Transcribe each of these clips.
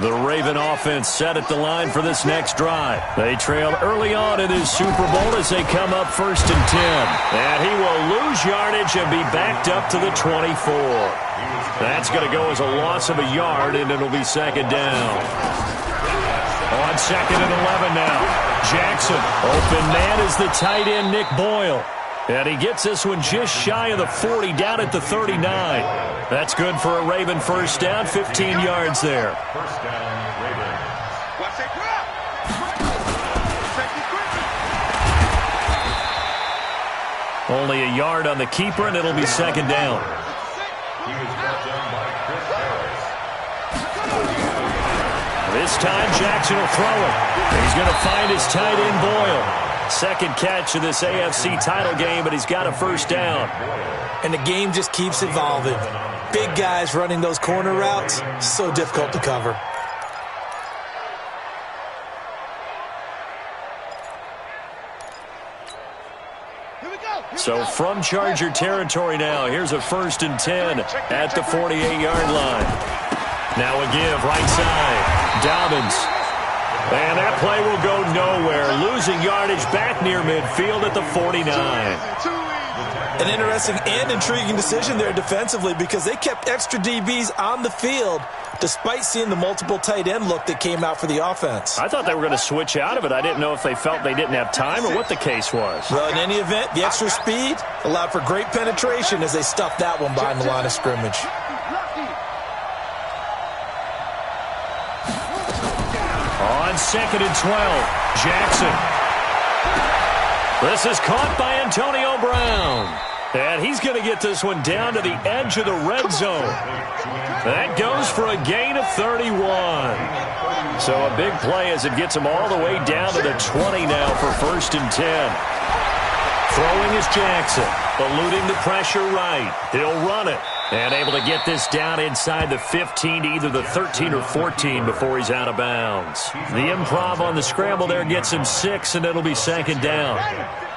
The Raven offense set at the line for this next drive. They trail early on in this Super Bowl as they come up 1st and 10. And he will lose yardage and be backed up to the 24. That's going to go as a loss of a yard, and it'll be 2nd down. On 2nd and 11 now. Jackson, open man is the tight end Nick Boyle. And he gets this one just shy of the 40, down at the 39. That's good for a Raven first down, 15 yards there. First down, Ravens. Only a yard on the keeper, and it'll be 2nd down. He was brought down by Chris Harris. This time Jackson will throw it. He's going to find his tight end Boyle. Second catch of this AFC title game, but he's got a first down. And the game just keeps evolving. Big guys running those corner routes, so difficult to cover. So from Charger territory now, here's a 1st and 10 at the 48-yard line. Now a give right side. Dobbins. And that play will go nowhere. Losing yardage back near midfield at the 49. An interesting and intriguing decision there defensively because they kept extra DBs on the field despite seeing the multiple tight end look that came out for the offense. I thought they were going to switch out of it. I didn't know if they felt they didn't have time or what the case was. Well, in any event, the extra speed allowed for great penetration as they stuffed that one behind the line of scrimmage. On 2nd and 12, Jackson. This is caught by Antonio Brown. And he's going to get this one down to the edge of the red zone. That goes for a gain of 31. So a big play as it gets him all the way down to the 20 now for 1st and 10. Throwing is Jackson, eluding the pressure right. He'll run it. And able to get this down inside the 15 to either the 13 or 14 before he's out of bounds. The improv on the scramble there gets him 6, and it'll be 2nd down.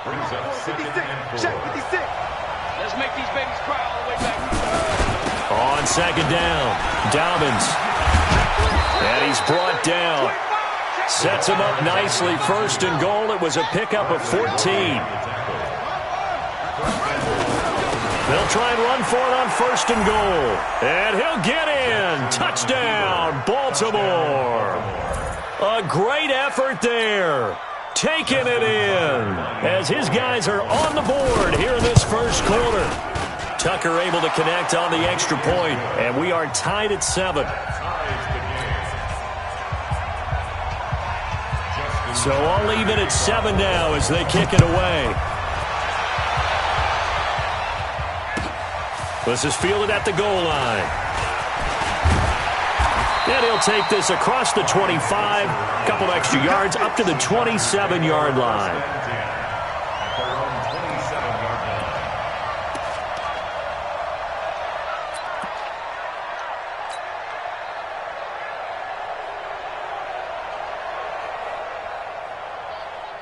Brings up 2nd and 4. Let's make these babies cry all the way back. On 2nd down, Dobbins. And he's brought down. Sets him up nicely. 1st and goal. It was a pickup of 14. They'll try and run for it on 1st and goal. And he'll get in. Touchdown, Baltimore. A great effort there. Taking it in as his guys are on the board here in this 1st quarter. Tucker able to connect on the extra point, and we are tied at 7. So all even at 7 now as they kick it away. This is fielded at the goal line. And he'll take this across the 25, a couple extra yards, up to the 27-yard line.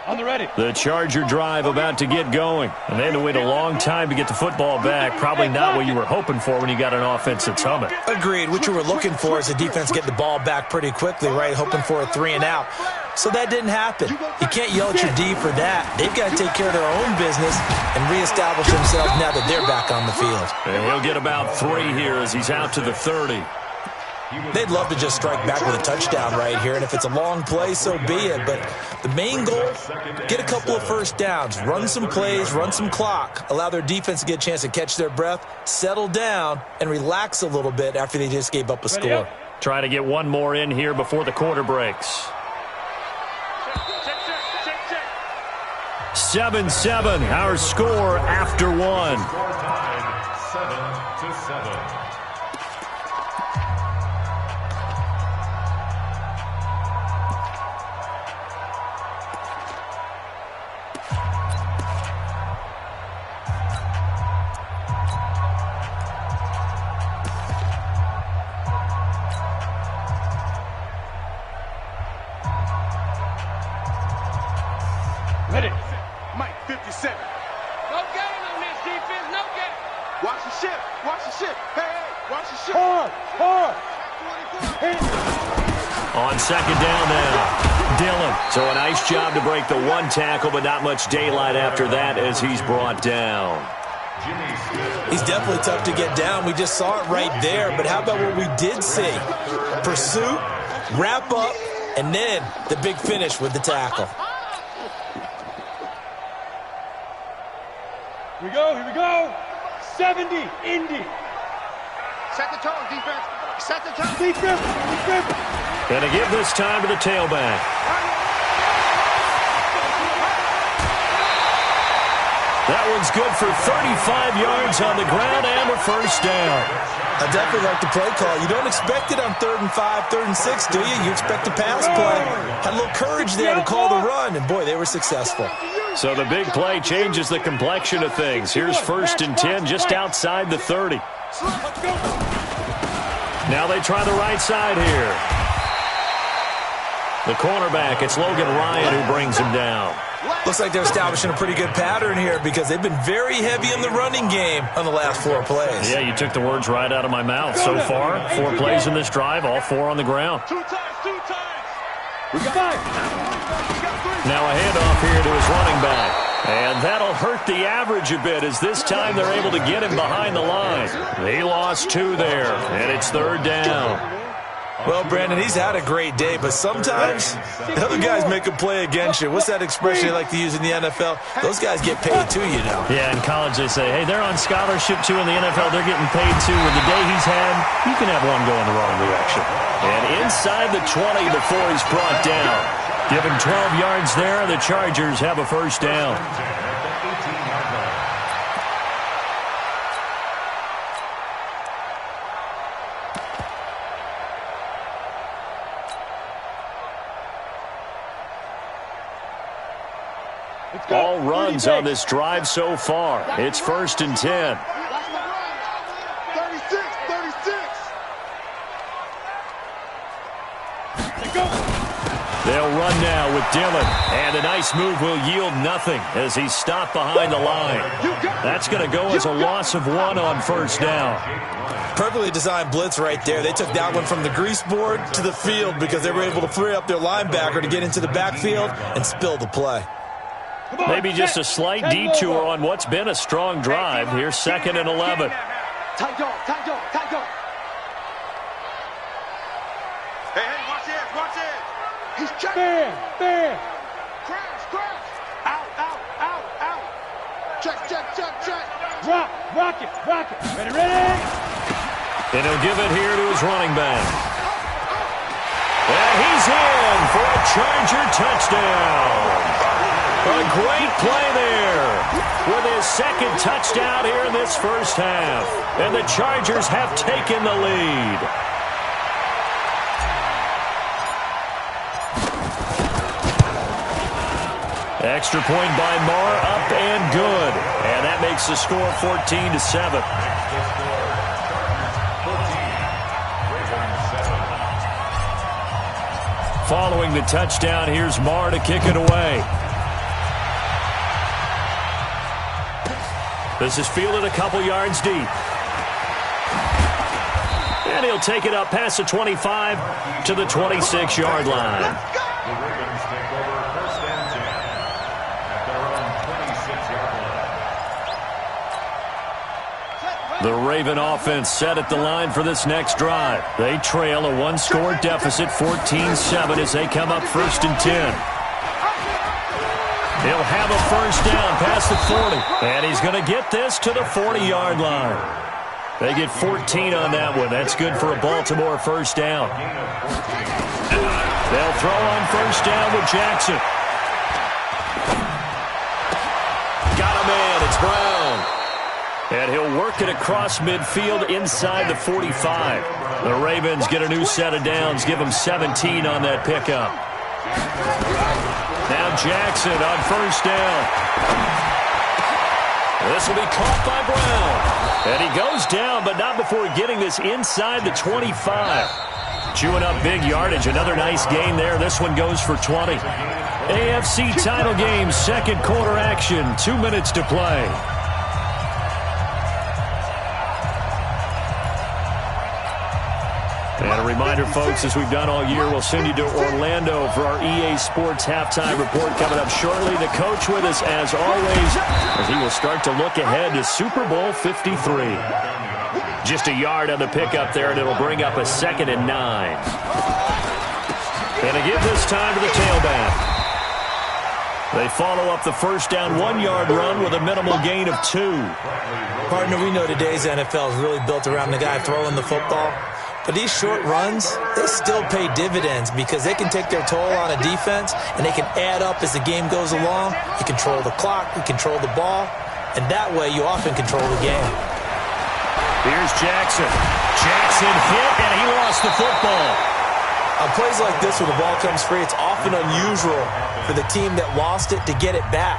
On the ready. The Charger drive about to get going. And they had to wait a long time to get the football back. Probably not what you were hoping for when you got an offense that's humming. Agreed. What you were looking for is the defense get the ball back pretty quickly, right? Hoping for a 3 and out. So that didn't happen. You can't yell at your D for that. They've got to take care of their own business and reestablish themselves now that they're back on the field. And he'll get about 3 here as he's out to the 30. They'd love to just strike back with a touchdown right here, and if it's a long play, so be it. But the main goal, get a couple of first downs, run some plays, run some clock, allow their defense to get a chance to catch their breath, settle down, and relax a little bit after they just gave up a score. Try to get one more in here before the quarter breaks. 7-7, our score after 1. 7-7. Ready. Mike 57. No game on this defense, no game. Watch the ship. Watch the ship. Hey, hey, watch the ship. Hard. On second down now, Dillon. So a nice job to break the one tackle, but not much daylight after that as he's brought down. He's definitely tough to get down. We just saw it right there. But how about what we did see? Pursuit, wrap up, and then the big finish with the tackle. Here we go. 70, Indy. Set the tone, defense. Set the tone. Defense. Gonna give this time to the tailback. That one's good for 35 yards on the ground and a first down. I definitely like the play call. You don't expect it on 3rd and 5, 3rd and 6, do you? You expect a pass play. Had a little courage there to call the run, and boy, they were successful. So the big play changes the complexion of things. Here's 1st and 10 just outside the 30. Now they try the right side here. The cornerback, it's Logan Ryan who brings him down. Looks like they're establishing a pretty good pattern here because they've been very heavy in the running game on the last 4 plays. Yeah, you took the words right out of my mouth. So far, 4 plays in this drive, all 4 on the ground. 2 times. We got 5. Now a handoff here to his running back. And that'll hurt the average a bit as this time they're able to get him behind the line. He lost 2 there, and it's 3rd down. Well, Brandon, he's had a great day, but sometimes the other guys make a play against you. What's that expression they like to use in the NFL? Those guys get paid too, you know. Yeah, in college they say, hey, they're on scholarship too in the NFL. They're getting paid too. With the day he's had, you can have one going the wrong direction. And inside the 20 before he's brought down. Give him 12 yards there. The Chargers have a first down. All runs on this drive so far. It's 1st and 10. 36. They'll run now with Dillon. And a nice move will yield nothing as he's stopped behind the line. That's going to go as a loss of 1 on 1st down. Perfectly designed blitz right there. They took that one from the grease board to the field because they were able to free up their linebacker to get into the backfield and spill the play. Maybe just a slight detour on what's been a strong drive. Here's 2nd and 11. Tight dog. Hey, watch it. He's checking. Fair. Crash. Out. Check. Drop. Rock it. Ready. And he'll give it here to his running back. And he's in for a Charger touchdown. A great play there with his 2nd touchdown here in this first half. And the Chargers have taken the lead. Extra point by Marr, up and good. And that makes the score 14-7. Following the touchdown, here's Marr to kick it away. This is fielded a couple yards deep. And he'll take it up past the 25 to the 26-yard line. The Ravens take over 1st and 10 at their own 26-yard line. The Raven offense set at the line for this next drive. They trail a 1-score deficit, 14-7, as they come up 1st and 10. He'll have a first down past the 40. And he's going to get this to the 40-yard line. They get 14 on that one. That's good for a Baltimore first down. They'll throw on first down with Jackson. Got a man. It's Brown. And he'll work it across midfield inside the 45. The Ravens get a new set of downs. Give them 17 on that pickup. Now Jackson on first down. This will be caught by Brown. And he goes down, but not before getting this inside the 25. Chewing up big yardage. Another nice gain there. This one goes for 20. AFC title game, 2nd quarter action. 2 minutes to play. And A reminder, folks, as we've done all year, we'll send you to Orlando for our EA Sports halftime report coming up shortly. The coach with us, as always, as he will start to look ahead to Super Bowl 53. Just a yard on the pickup there, and it'll bring up a 2nd and 9. And to give this time to the tailback. They follow up the first down 1-yard run with a minimal gain of 2. Partner, we know today's NFL is really built around the guy throwing the football. But these short runs, they still pay dividends because they can take their toll on a defense and they can add up as the game goes along. You control the clock, you control the ball, and that way you often control the game. Here's Jackson. Jackson hit, and he lost the football. On plays like this where the ball comes free, it's often unusual for the team that lost it to get it back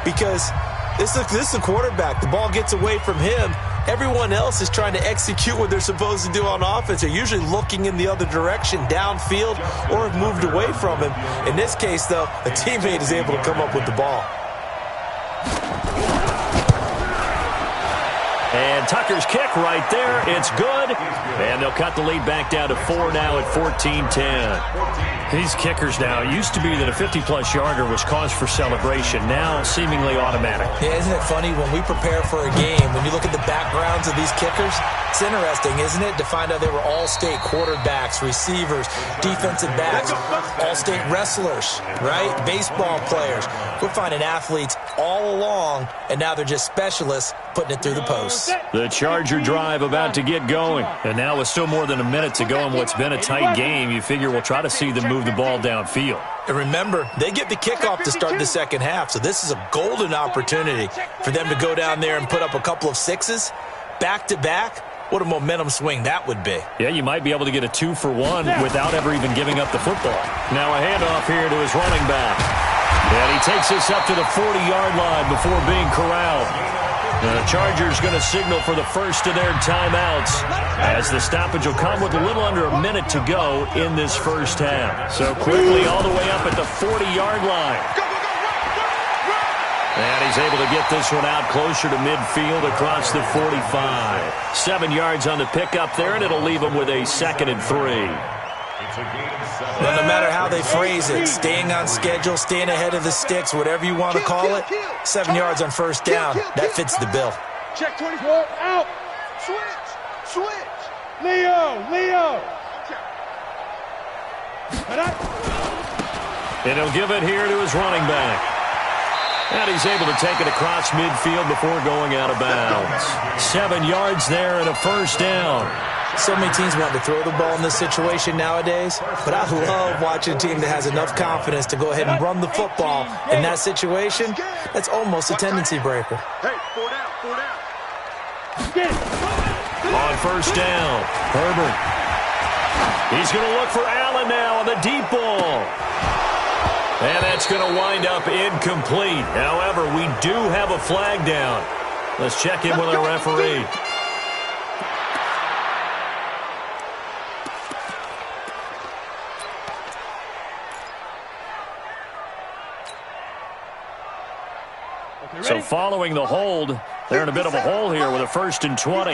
because this is the quarterback. The ball gets away from him. Everyone else is trying to execute what they're supposed to do on offense. They're usually looking in the other direction, downfield, or have moved away from him. In this case, though, a teammate is able to come up with the ball. And Tucker's kick right there. It's good. And they'll cut the lead back down to 4 now at 14-10. These kickers now, it used to be that a 50-plus yarder was cause for celebration. Now, seemingly automatic. Yeah, isn't it funny? When we prepare for a game, when you look at the backgrounds of these kickers, it's interesting, isn't it, to find out they were all-state quarterbacks, receivers, defensive backs, all-state wrestlers, right? Baseball players. We're finding athletes all along, and now they're just specialists putting it through the posts. The Charger drive about to get going. And now with still more than a minute to go in what's been a tight game, you figure we'll try to see them move the ball downfield. And remember, they get the kickoff to start the second half, so this is a golden opportunity for them to go down there and put up a couple of sixes back-to-back. What a momentum swing that would be. Yeah, you might be able to get a 2-for-1 without ever even giving up the football. Now a handoff here to his running back. And he takes this up to the 40-yard line before being corralled. The Chargers going to signal for the first of their timeouts as the stoppage will come with a little under a minute to go in this first half. So quickly all the way up at the 40-yard line. And he's able to get this one out closer to midfield across the 45. 7 yards on the pickup there, and it'll leave him with a 2nd and 3. Well, no matter how they phrase it, staying on schedule, staying ahead of the sticks, whatever you want to call it, 7 yards on first down, that fits the bill. Check 24, out. Switch. Leo. And he'll give it here to his running back. And he's able to take it across midfield before going out of bounds. 7 yards there and a first down. So many teams want to throw the ball in this situation nowadays, but I love watching a team that has enough confidence to go ahead and run the football in that situation. That's almost a tendency breaker. Hey, 4 down. On first down, Herbert. He's going to look for Allen now on the deep ball. And that's going to wind up incomplete. However, we do have a flag down. Let's check in with our referee. So following the hold, they're in a bit of a hole here with a 1st and 20.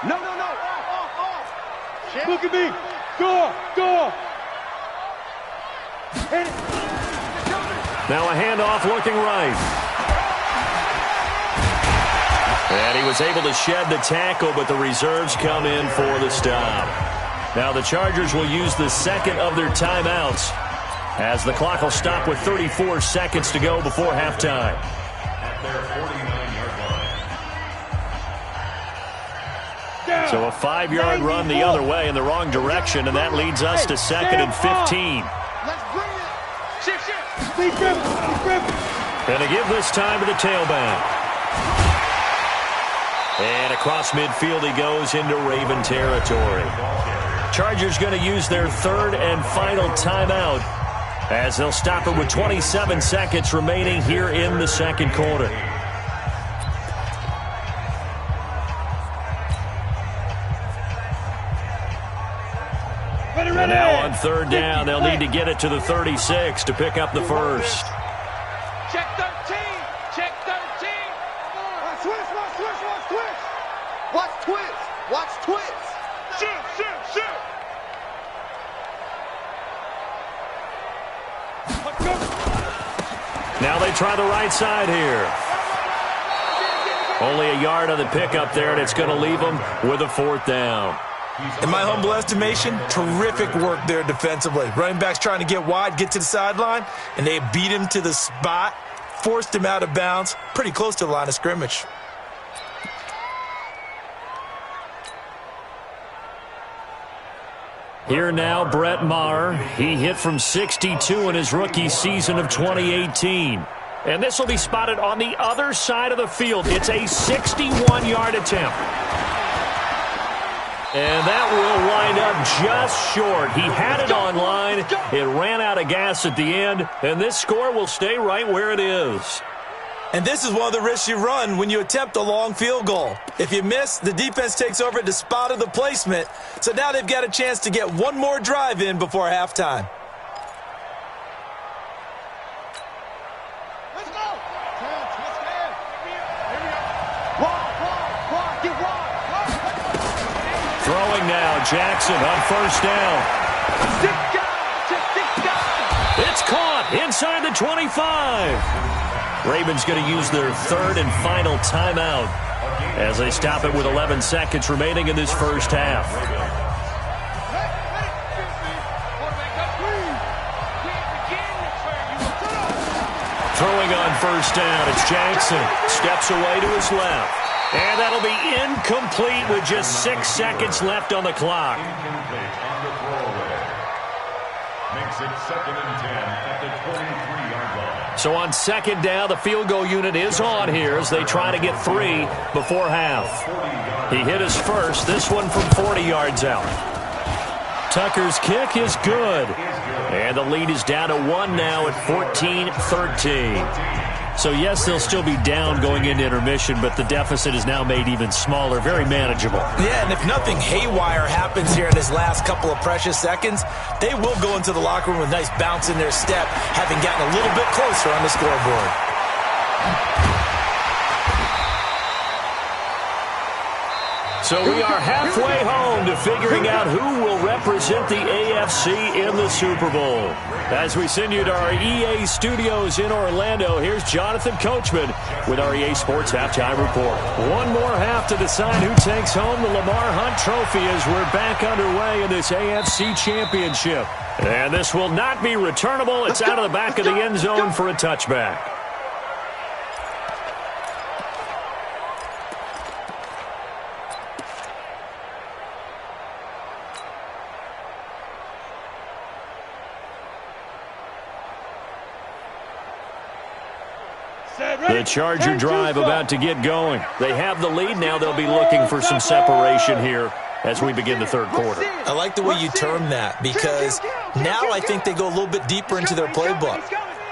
No. Look at me. Go. Now a handoff looking right. And he was able to shed the tackle, but the reserves come in for the stop. Now the Chargers will use the second of their timeouts as the clock will stop with 34 seconds to go before halftime. At their 49-yard line. So a 5-yard run the other way in the wrong direction, and that leads us to 2nd and 15. Let's bring it. Shift. Be grip. And to give this time to the tailback. And across midfield he goes into Raven territory. Chargers going to use their 3rd and final timeout as they'll stop it with 27 seconds remaining here in the second quarter. And now on 3rd down, they'll need to get it to the 36 to pick up the first. Check 13. Watch twist. Now they try the right side here. Only a yard on the pickup there, and it's going to leave them with a 4th down. In my humble estimation, terrific work there defensively. Running backs trying to get wide, get to the sideline, and they beat him to the spot, forced him out of bounds, pretty close to the line of scrimmage. Here now, Brett Maher. He hit from 62 in his rookie season of 2018. And this will be spotted on the other side of the field. It's a 61-yard attempt. And that will wind up just short. He had it on line. It ran out of gas at the end, and this score will stay right where it is. And this is one of the risks you run when you attempt a long field goal. If you miss, the defense takes over at the spot of the placement. So now they've got a chance to get one more drive in before halftime. Let's go. Throwing now, Jackson on 1st down. It's caught inside the 25. Ravens going to use their 3rd and final timeout as they stop it with 11 seconds remaining in this first half. Throwing on 1st down, it's Jackson. Steps away to his left. And that'll be incomplete with just 6 seconds left on the clock. Makes it 2nd and 10 at the 23-yard line. So on 2nd down, the field goal unit is on here as they try to get 3 before half. He hit his first, this one from 40 yards out. Tucker's kick is good. And the lead is down to 1 now at 14-13. So, yes, they'll still be down going into intermission, but the deficit is now made even smaller, very manageable. Yeah, and if nothing haywire happens here in his last couple of precious seconds, they will go into the locker room with a nice bounce in their step, having gotten a little bit closer on the scoreboard. So we are halfway home to figuring out who will represent the AFC in the Super Bowl. As we send you to our EA studios in Orlando, here's Jonathan Coachman with our EA Sports Halftime Report. One more half to decide who takes home the Lamar Hunt Trophy as we're back underway in this AFC Championship. And this will not be returnable. It's out of the back of the end zone for a touchback. The Charger drive about to get going. They have the lead. Now they'll be looking for some separation here as we begin the 3rd quarter. I like the way you term that because now I think they go a little bit deeper into their playbook.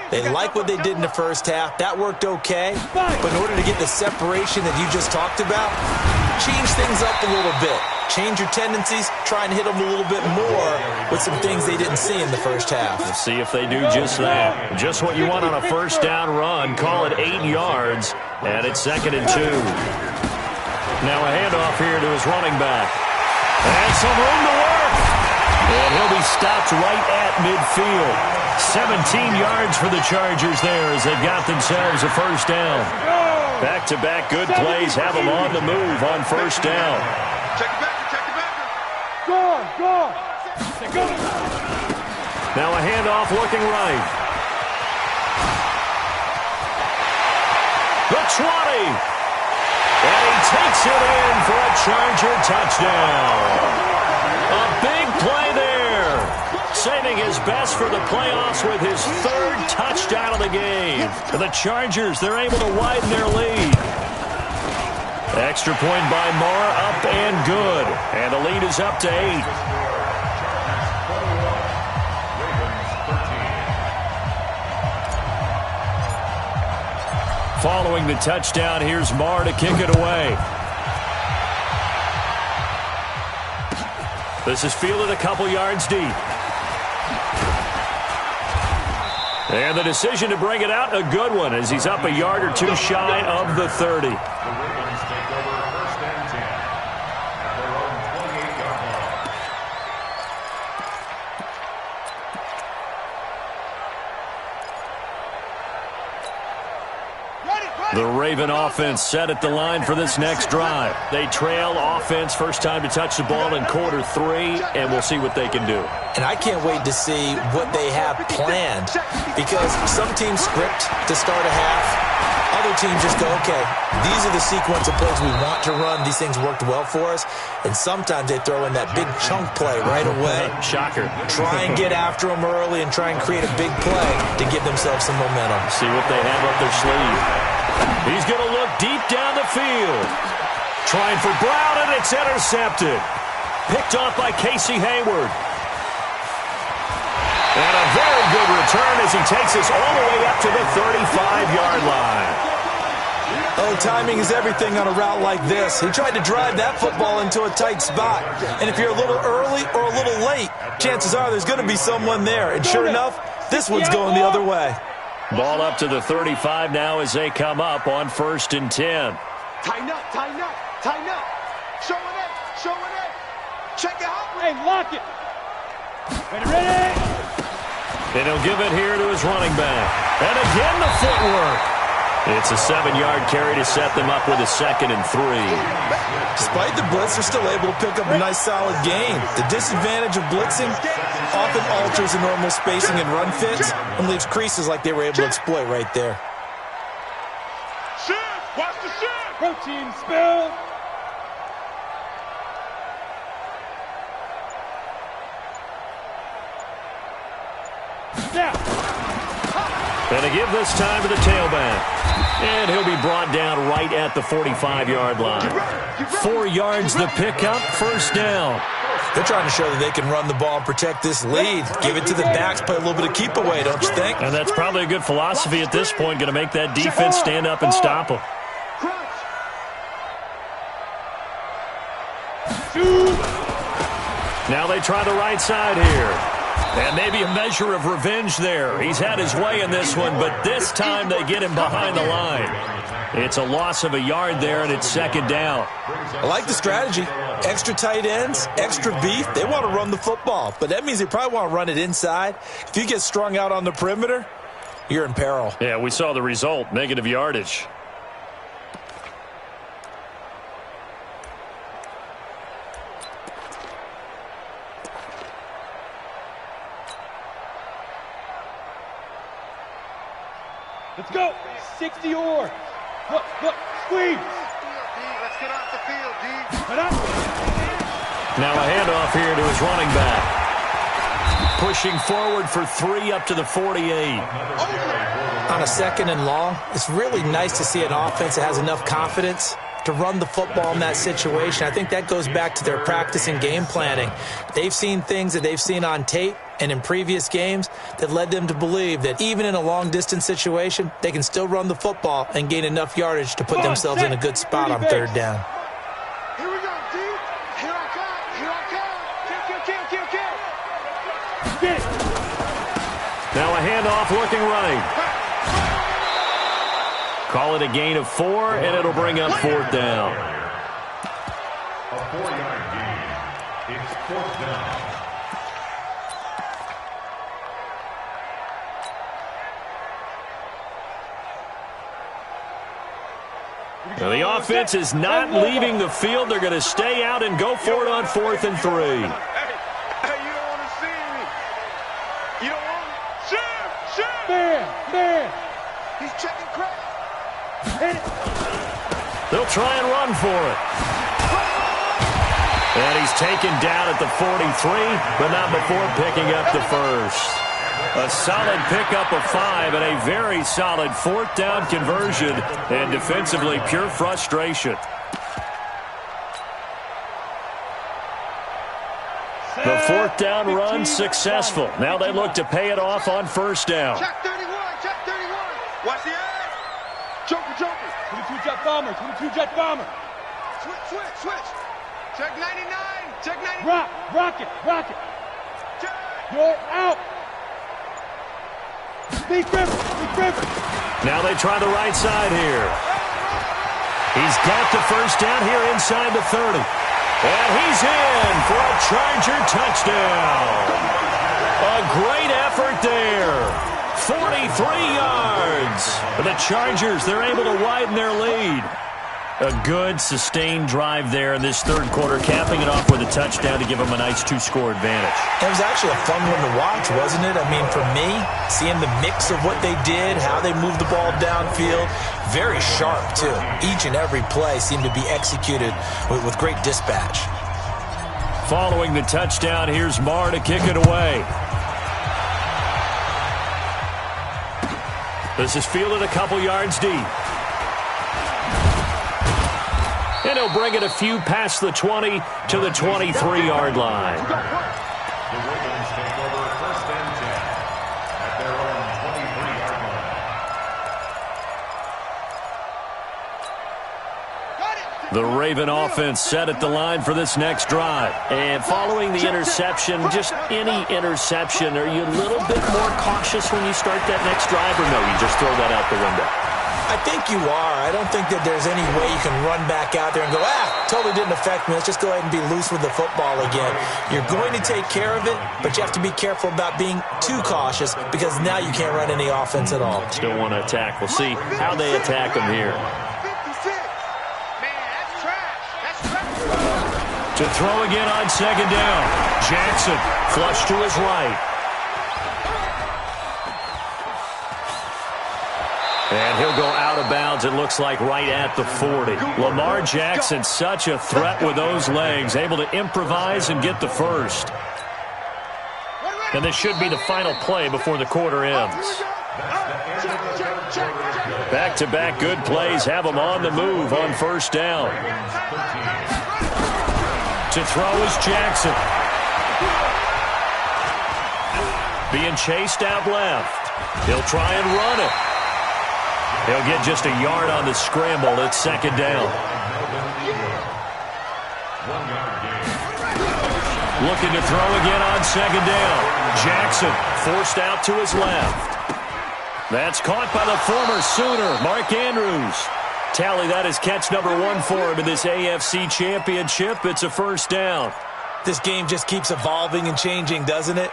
They like what they did in the first half. That worked okay. But in order to get the separation that you just talked about, change things up a little bit. Change your tendencies. Try and hit them a little bit more with some things they didn't see in the first half. We'll see if they do just that. Just what you want on a 1st down run. Call it 8 yards. And it's 2nd and 2. Now a handoff here to his running back. And some room to work. And he'll be stopped right at midfield. 17 yards for the Chargers there as they've got themselves a 1st down. Back-to-back good plays have them on the move on 1st down. Check it back. Go. Now a handoff looking right. The 20. And he takes it in for a Charger touchdown. A big play there. Saving his best for the playoffs with his 3rd touchdown of the game. For the Chargers, they're able to widen their lead. Extra point by Moore, up and good. And the lead is up to 8. Following the touchdown, here's Moore to kick it away. This is fielded a couple yards deep. And the decision to bring it out, a good one, as he's up a yard or 2 shy of the 30. The Ravens take over 1st and 10 at their own 28-yard line. The Raven offense set at the line for this next drive. They trail offense first time to touch the ball in quarter 3, and we'll see what they can do. And I can't wait to see what they have planned, because some teams script to start a half. Other teams just go, okay, these are the sequence of plays we want to run. These things worked well for us. And sometimes they throw in that big chunk play right away. Shocker. Try and get after them early and try and create a big play to give themselves some momentum. See what they have up their sleeve. He's going to look deep down the field. Trying for Brown, and it's intercepted. Picked off by Casey Hayward. And a very good return as he takes us all the way up to the 35-yard line. Oh, timing is everything on a route like this. He tried to drive that football into a tight spot. And if you're a little early or a little late, chances are there's going to be someone there. And sure enough, this one's going the other way. Ball up to the 35 now as they come up on 1st and 10. Tighten up, tighten up, tighten up. Show it in, show it in. Check it out. Hey, lock it. Ready? And he'll give it here to his running back. And again the footwork. It's a 7-yard carry to set them up with a 2nd and 3. Despite the blitz, they're still able to pick up a nice solid gain. The disadvantage of blitzing often alters the normal spacing and run fits and leaves creases like they were able to exploit right there. Shift! Watch the shift! Protein spill! Now! And to give this time to the tailback. And he'll be brought down right at the 45-yard line. 4 yards the pickup, 1st down. They're trying to show that they can run the ball and protect this lead. Give it to the backs, play a little bit of keep away, don't you think? And that's probably a good philosophy at this point, going to make that defense stand up and stop them. Now they try the right side here. And maybe a measure of revenge there. He's had his way in this one, but this time they get him behind the line. It's a loss of a yard there, and it's 2nd down. I like the strategy. Extra tight ends, extra beef. They want to run the football, but that means they probably want to run it inside. If you get strung out on the perimeter, you're in peril. Yeah, we saw the result, negative yardage. Let's go! 60 yards! Look, squeeze! Let's get off the field, D. Now a handoff here to his running back. Pushing forward for 3 up to the 48. On a 2nd and long, it's really nice to see an offense that has enough confidence to run the football in that situation. I think that goes back to their practice and game planning. They've seen things that they've seen on tape and in previous games that led them to believe that even in a long-distance situation, they can still run the football and gain enough yardage to put themselves in a good spot on 3rd down. Here we go, D. Here I come. Here I come. Kill. Get it! Now a handoff looking right. Call it a gain of 4, and it'll bring up 4th down. A 4-yard gain. It's 4th down. Now the offense is not leaving the field. They're going to stay out and go for it on 4th and 3. Hey, you don't want to see me. You don't want me. Shift. Man! He's checking crowd. Hit it! They'll try and run for it. And he's taken down at the 43, but not before picking up the first. A solid pickup of 5 and a very solid 4th down conversion, and defensively pure frustration. The 4th down run successful. Now they look to pay it off on 1st down. Check 31. Watch the edge. Joker. 22 jet bomber. Switch. Check 99. Rock it. You're out. Big river. Now they try the right side here. He's got the 1st down here inside the 30. And he's in for a Charger touchdown. A great effort there. 43 yards. For the Chargers, they're able to widen their lead. A good, sustained drive there in this third quarter, capping it off with a touchdown to give them a nice two-score advantage. It was actually a fun one to watch, wasn't it? I mean, for me, seeing the mix of what they did, how they moved the ball downfield, very sharp, too. Each and every play seemed to be executed with great dispatch. Following the touchdown, here's Marr to kick it away. This is fielded a couple yards deep. And he'll bring it a few past the 20 to the 23-yard line. The Ravens take over 1st and 10 at their own 23-yard line. The Raven offense set at the line for this next drive. And following the interception, just any interception, are you a little bit more cautious when you start that next drive, or no, you just throw that out the window? I think you are. I don't think that there's any way you can run back out there and go, totally didn't affect me. Let's just go ahead and be loose with the football again. You're going to take care of it, but you have to be careful about being too cautious because now you can't run any offense at all. Still want to attack. We'll see how they attack them here. To throw again on second down. Jackson flush to his right. And he'll go out of bounds, it looks like, right at the 40. Lamar Jackson, such a threat with those legs, able to improvise and get the first. And this should be the final play before the quarter ends. Back-to-back good plays have them on the move on first down. To throw is Jackson. Being chased out left. He'll try and run it. He'll get just a yard on the scramble. It's second down. Looking to throw again on second down. Jackson forced out to his left. That's caught by the former Sooner, Mark Andrews. Tally, that is catch number 1 for him in this AFC Championship. It's a first down. This game just keeps evolving and changing, doesn't it?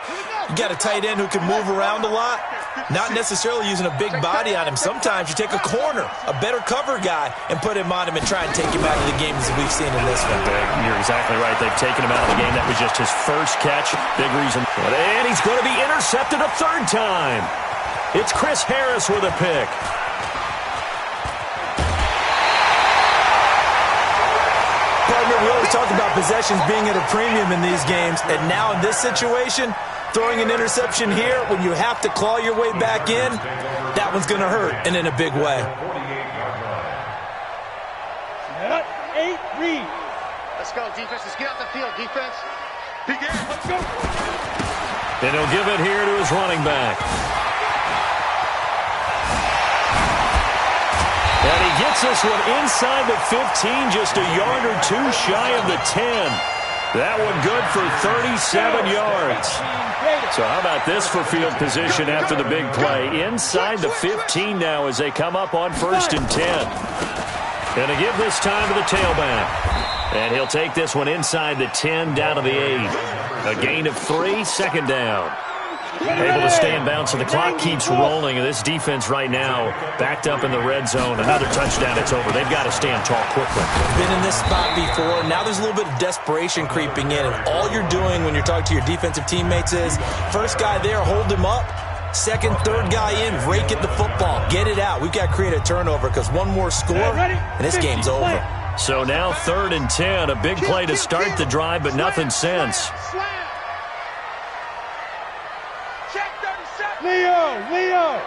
You got a tight end who can move around a lot, not necessarily using a big body on him. Sometimes you take a corner, a better cover guy, and put him on him and try and take him out of the game as we've seen in this one. You're exactly right. They've taken him out of the game. That was just his first catch. Big reason. And he's going to be intercepted a third time. It's Chris Harris with a pick. We always talk about possessions being at a premium in these games, and now in this situation, throwing an interception here when you have to claw your way back in, that one's going to hurt, and in a big way. 8, read. Let's go, defense. Let's get out the field, defense. Let's go. And he'll give it here to his running back. And he gets this one inside the 15, just a yard or two shy of the 10. That one good for 37 yards. So how about this for field position after the big play? Inside the 15 now as they come up on 1st and 10. And to give this time to the tailback. And he'll take this one inside the 10 down to the 8. A gain of 3, second down. Able to stay in bounds, so the clock keeps rolling. And this defense right now backed up in the red zone. Another touchdown, it's over. They've got to stand tall quickly. Been in this spot before. Now there's a little bit of desperation creeping in. And all you're doing when you're talking to your defensive teammates is, first guy there, hold him up. Second, third guy in, rake at the football. Get it out. We've got to create a turnover because one more score, and this game's over. So now 3rd and 10. A big play to start the drive, but nothing since. Leo!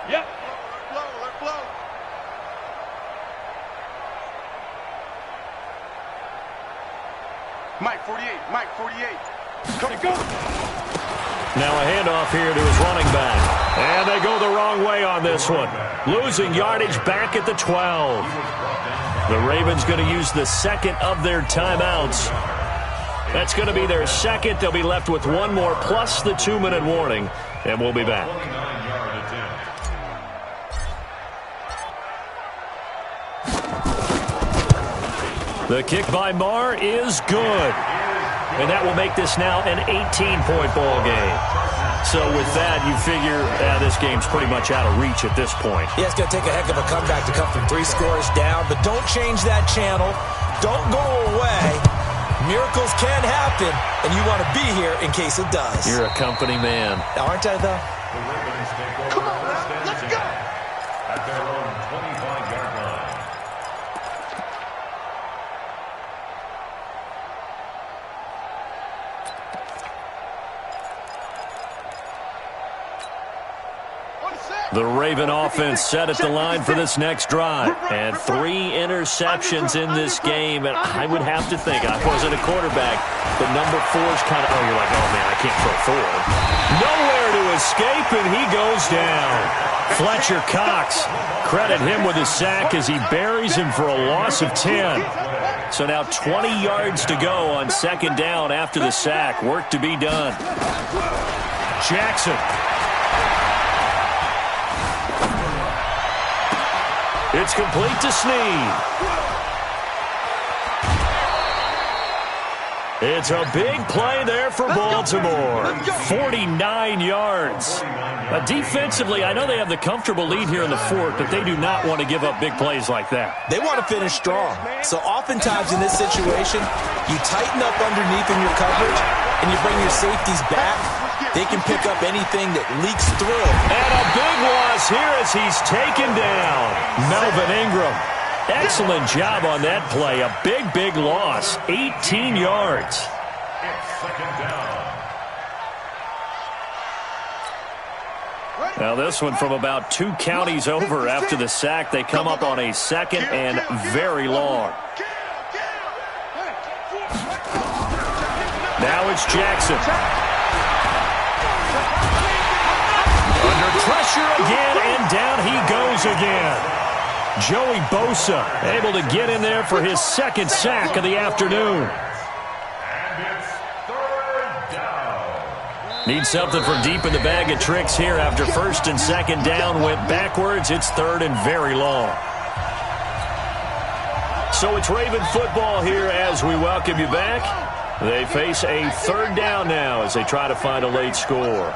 Yep. Let blow. Mike 48. Go. Now a handoff here to his running back. And they go the wrong way on this one. Losing yardage back at the 12. The Ravens going to use the second of their timeouts. That's going to be their second. They'll be left with one more plus the 2-minute warning. And we'll be back. The kick by Marr is good. And that will make this now an 18-point ball game. So with that, you figure this game's pretty much out of reach at this point. Yeah, it's going to take a heck of a comeback to come from 3 scores down, but don't change that channel. Don't go away. Miracles can happen, and you want to be here in case it does. You're a company man. Aren't I, though? The Ravens take over. Come on, first and let's 10 go. at their own 25-yard line. The Raven offense set at the line for this next drive. And 3 interceptions in this game. And I would have to think, I wasn't a quarterback, but number 4's kind of, you're like, oh, man, I can't throw 4. Nowhere to escape, and he goes down. Fletcher Cox, credit him with his sack as he buries him for a loss of 10. So now 20 yards to go on second down after the sack. Work to be done. Jackson. It's complete to Snead. It's a big play there for Baltimore. 49 yards. Defensively, I know they have the comfortable lead here in the fourth, but they do not want to give up big plays like that. They want to finish strong. So oftentimes in this situation, you tighten up underneath in your coverage, and you bring your safeties back. They can pick up anything that leaks through. And a big loss here as he's taken down. Melvin Ingram. Excellent job on that play. A big, big loss. 18 yards. It's second down. Now this one from about 2 counties over after the sack. They come up on a second and very long. Now it's Jackson. Under pressure again, and down he goes again. Joey Bosa able to get in there for his second sack of the afternoon. And it's third down. Need something from deep in the bag of tricks here after first and second down went backwards. It's third and very long. So it's Raven football here as we welcome you back. They face a third down now as they try to find a late score.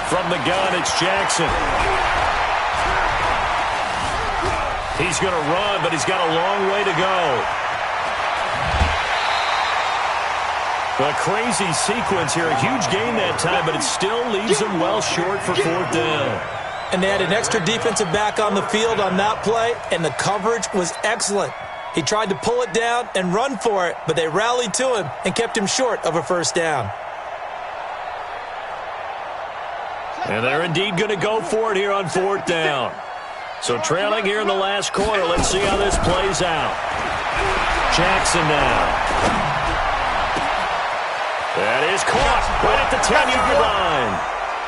From the gun, it's Jackson. He's going to run, but he's got a long way to go. A crazy sequence here. A huge gain that time, but it still leaves them well short for fourth down. And they had an extra defensive back on the field on that play, and the coverage was excellent. He tried to pull it down and run for it, but they rallied to him and kept him short of a first down. And they're indeed going to go for it here on fourth down. So trailing here in the last quarter. Let's see how this plays out. Jackson now. That is caught right at the 10-yard line.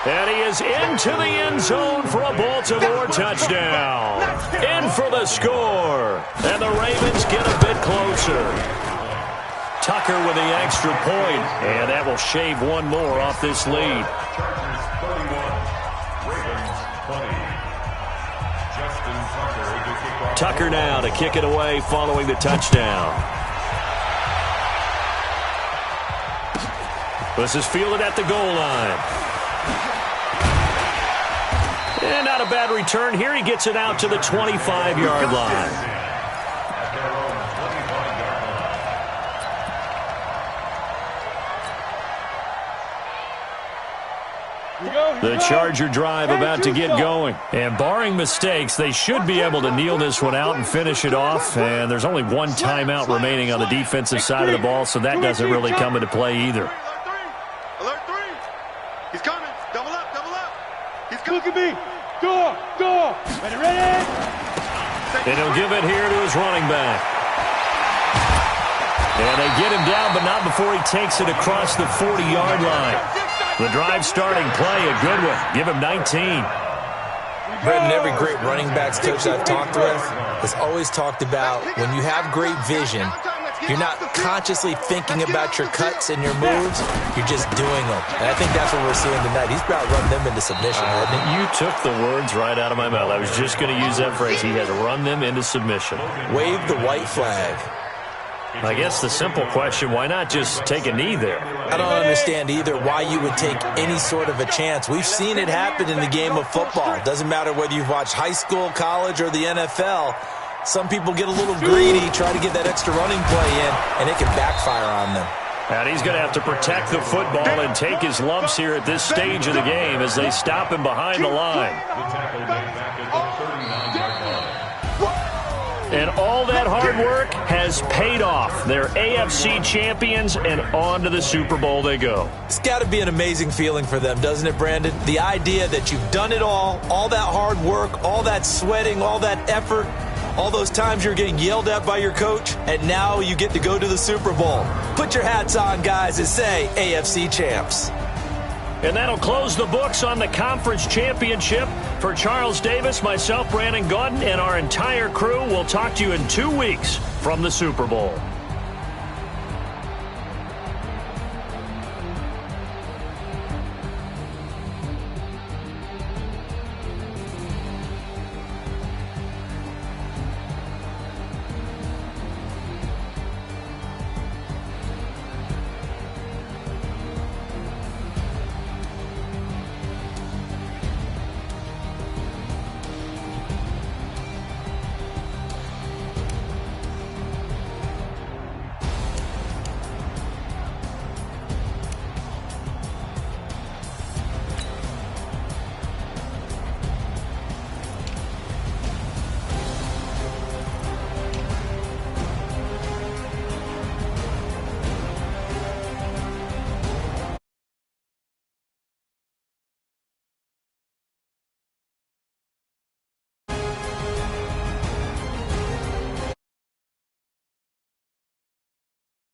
And he is into the end zone for a Baltimore touchdown. In for the score. And the Ravens get a bit closer. Tucker with the extra point. And that will shave one more off this lead. Chargers 31, Ravens 20. Justin Tucker to kick off. Tucker now to kick it away following the touchdown. This is fielded at the goal line. And not a bad return here. He gets it out to the 25-yard line. At their own 25-yard line. The Charger drive about to get going. And barring mistakes, they should be able to kneel this one out and finish it off. And there's only one timeout remaining on the defensive side of the ball, so that doesn't really come into play either. Alert 3. He's coming. Double up, double up. He's coming. Look at me. Go. Ready, ready. And he'll give it here to his running back. And they get him down, but not before he takes it across the 40-yard line. The drive starting play, a good one. Give him 19. Brendan, every great running backs coach I've talked with has always talked about when you have great vision, You're not consciously thinking about your cuts and your moves. You're just doing them. And I think that's what we're seeing tonight. He's about to run them into submission, hasn't he? You took the words right out of my mouth. I was just going to use that phrase. He has run them into submission. Wave the white flag. I guess the simple question, why not just take a knee there? I don't understand either why you would take any sort of a chance. We've seen it happen in the game of football. It doesn't matter whether you've watched high school, college, or the NFL. Some people get a little greedy, try to get that extra running play in, and it can backfire on them. And he's going to have to protect the football and take his lumps here at this stage of the game as they stop him behind the line. And all that hard work has paid off. They're AFC champions, and on to the Super Bowl they go. It's got to be an amazing feeling for them, doesn't it, Brandon? The idea that you've done it all that hard work, all that sweating, all that effort, all those times you're getting yelled at by your coach, and now you get to go to the Super Bowl. Put your hats on, guys, and say AFC champs. And that'll close the books on the conference championship. For Charles Davis, myself, Brandon Gaudin, and our entire crew, we'll talk to you in 2 weeks from the Super Bowl.